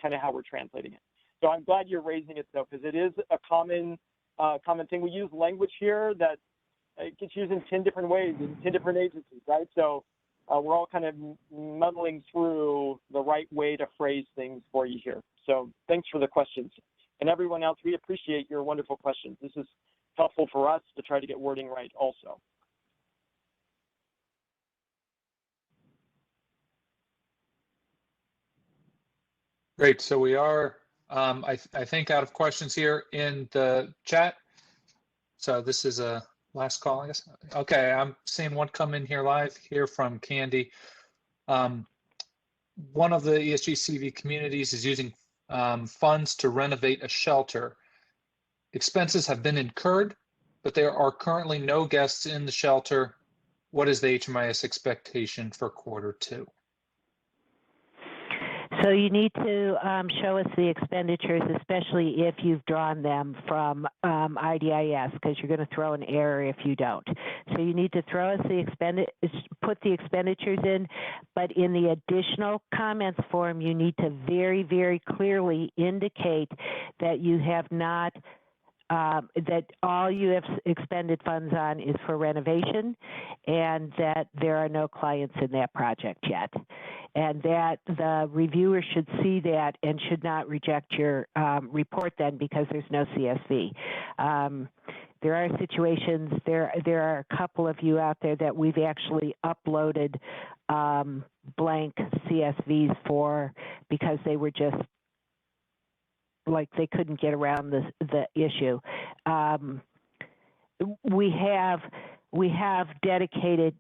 kind of how we're translating it. So I'm glad you're raising it though, because it is a common thing. We use language here that it gets used in 10 different ways in 10 different agencies, right? So we're all kind of muddling through the right way to phrase things for you here. So thanks for the questions. And everyone else, we appreciate your wonderful questions. This is helpful for us to try to get wording right also. Great. So we are, I think, out of questions here in the chat. So this is a last call, I guess. Okay, I'm seeing one come in here live here from Candy. One of the ESG-CV communities is using funds to renovate a shelter. Expenses have been incurred, but there are currently no guests in the shelter. What is the HMIS expectation for Q2? So you need to show us the expenditures, especially if you've drawn them from IDIS, because you're going to throw an error if you don't. So you need to throw us put the expenditures in, but in the additional comments form, you need to very, very clearly indicate that you have not that all you have expended funds on is for renovation, and that there are no clients in that project yet, and that the reviewer should see that and should not reject your report then because there's no CSV. There are situations, there are a couple of you out there that we've actually uploaded blank CSVs for because they were just like they couldn't get around the issue. we have dedicated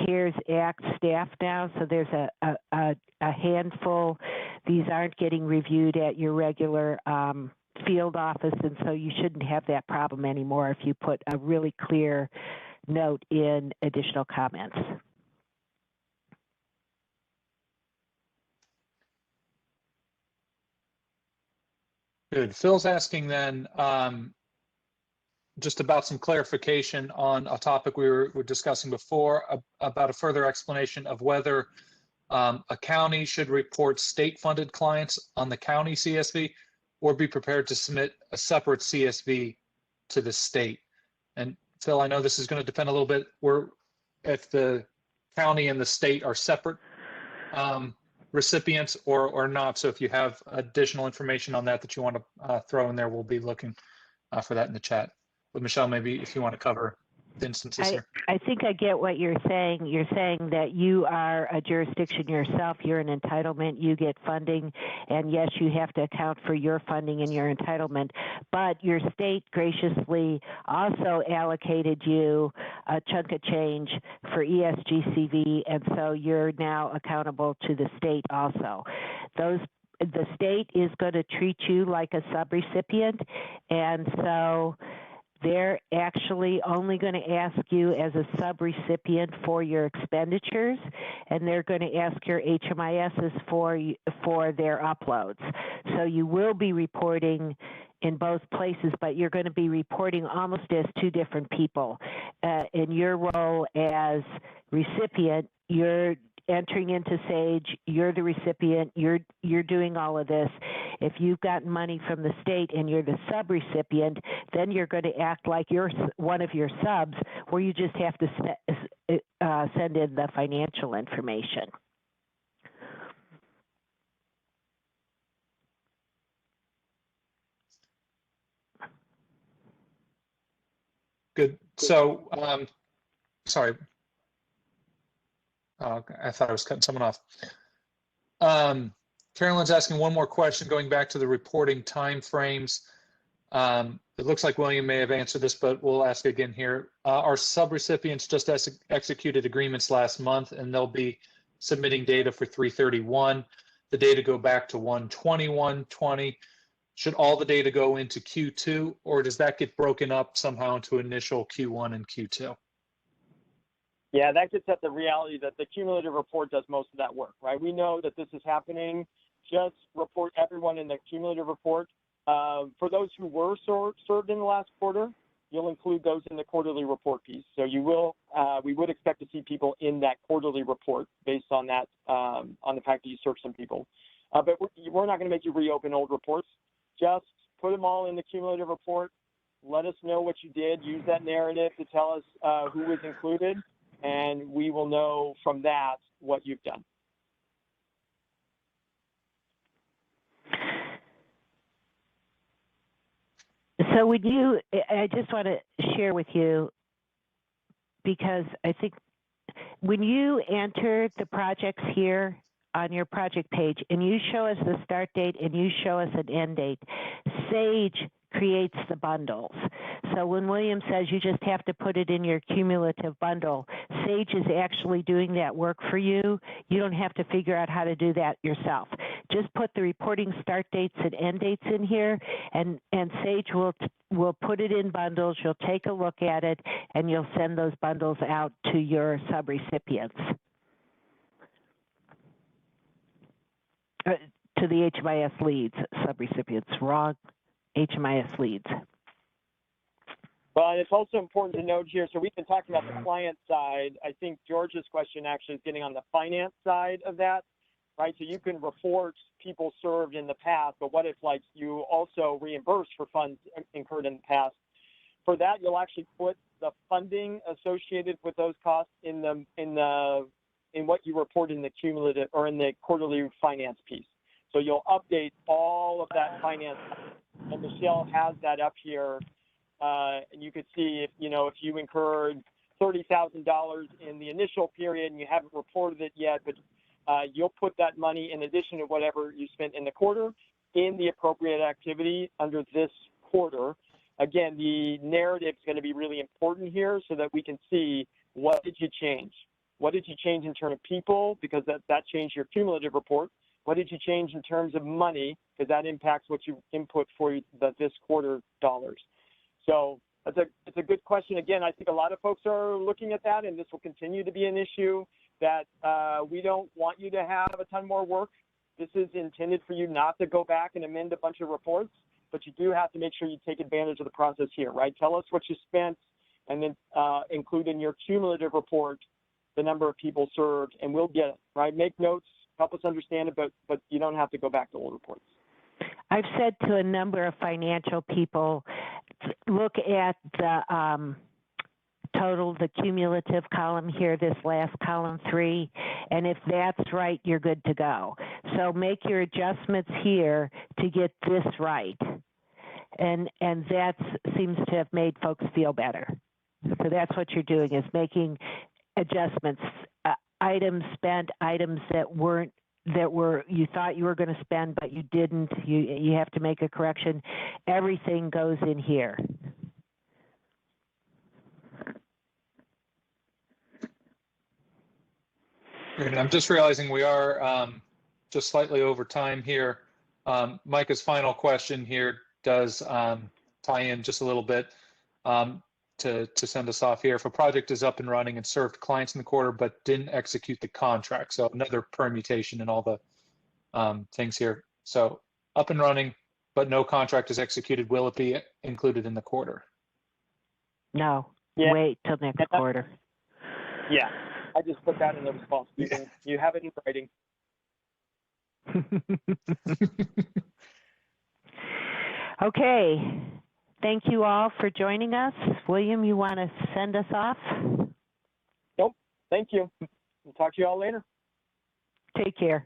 CARES Act staff now, so there's a handful. These aren't getting reviewed at your regular field office, and so you shouldn't have that problem anymore if you put a really clear note in additional comments. Good. Phil's asking then just about some clarification on a topic we were discussing before about a further explanation of whether a county should report state-funded clients on the county CSV or be prepared to submit a separate CSV to the state. And Phil, I know this is going to depend a little bit if the county and the state are separate recipients or not. So if you have additional information on that you want to throw in there, we'll be looking for that in the chat. But Michelle, maybe if you want to cover the instances here. I think I get what you're saying. You're saying that you are a jurisdiction yourself, you're an entitlement, you get funding, and yes, you have to account for your funding and your entitlement, but your state graciously also allocated you a chunk of change for ESG-CV, and so you're now accountable to the state also. The state is going to treat you like a subrecipient, and so they're actually only going to ask you as a subrecipient for your expenditures, and they're going to ask your HMISs for their uploads. So you will be reporting in both places, but you're going to be reporting almost as two different people. In your role as recipient, you're entering into SAGE, you're the recipient, you're doing all of this. If you've gotten money from the state and you're the subrecipient, then you're going to act like you're one of your subs, where you just have to send in the financial information. Good. So, sorry. I thought I was cutting someone off. Carolyn's asking one more question, going back to the reporting timeframes. It looks like William may have answered this, but we'll ask again here. Our subrecipients just executed agreements last month, and they'll be submitting data for 3/31. The data go back to 1/21/20. Should all the data go into Q2, or does that get broken up somehow into initial Q1 and Q2? Yeah, that gets at the reality that the cumulative report does most of that work, right? We know that this is happening. Just report everyone in the cumulative report. For those who were served in the last quarter, you'll include those in the quarterly report piece. So you will, we would expect to see people in that quarterly report based on that, on the fact that you served some people. But we're not going to make you reopen old reports. Just put them all in the cumulative report. Let us know what you did. Use that narrative to tell us who was included, and we will know from that what you've done. So I just want to share with you, because I think when you enter the projects here on your project page and you show us the start date and you show us an end date, SAGE creates the bundles. So when William says you just have to put it in your cumulative bundle, SAGE is actually doing that work for you. You don't have to figure out how to do that yourself. Just put the reporting start dates and end dates in here, and SAGE will put it in bundles. You'll take a look at it, and you'll send those bundles out to your subrecipients. To the HMIS leads, subrecipients, wrong, HMIS leads. Well, and it's also important to note here, so we've been talking about the client side. I think George's question actually is getting on the finance side of that, right? So you can report people served in the past, but what if like you also reimburse for funds incurred in the past? For that, you'll actually put the funding associated with those costs in what you report in the cumulative or in the quarterly finance piece. So you'll update all of that finance, and Michelle has that up here. And you could see if you incurred $30,000 in the initial period and you haven't reported it yet, but you'll put that money in addition to whatever you spent in the quarter in the appropriate activity under this quarter. again, the narrative is going to be really important here so that we can see what did you change? What did you change in terms of people? Because that changed your cumulative report. What did you change in terms of money? Because that impacts what you input for this quarter dollars. So it's a good question. Again, I think a lot of folks are looking at that, and this will continue to be an issue that we don't want you to have a ton more work. This is intended for you not to go back and amend a bunch of reports, but you do have to make sure you take advantage of the process here, right? Tell us what you spent, and then include in your cumulative report the number of people served, and we'll get it, right? Make notes, help us understand it, but you don't have to go back to old reports. I've said to a number of financial people, look at the total, the cumulative column here, this last column 3, and if that's right, you're good to go. So make your adjustments here to get this right. And that seems to have made folks feel better. So that's what you're doing, is making adjustments, items spent, items that were you thought you were going to spend but you didn't. You have to make a correction. Everything goes in here. And I'm just realizing we are just slightly over time here. Micah's final question here does tie in just a little bit to send us off here. If a project is up and running and served clients in the quarter but didn't execute the contract, so another permutation in all the things here. So up and running, but no contract is executed, will it be included in the quarter? No, yeah. Wait till next quarter. Yeah, I just put that in the response. You have it in writing. Okay. Thank you all for joining us. William, you want to send us off? Nope. Thank you. We'll talk to you all later. Take care.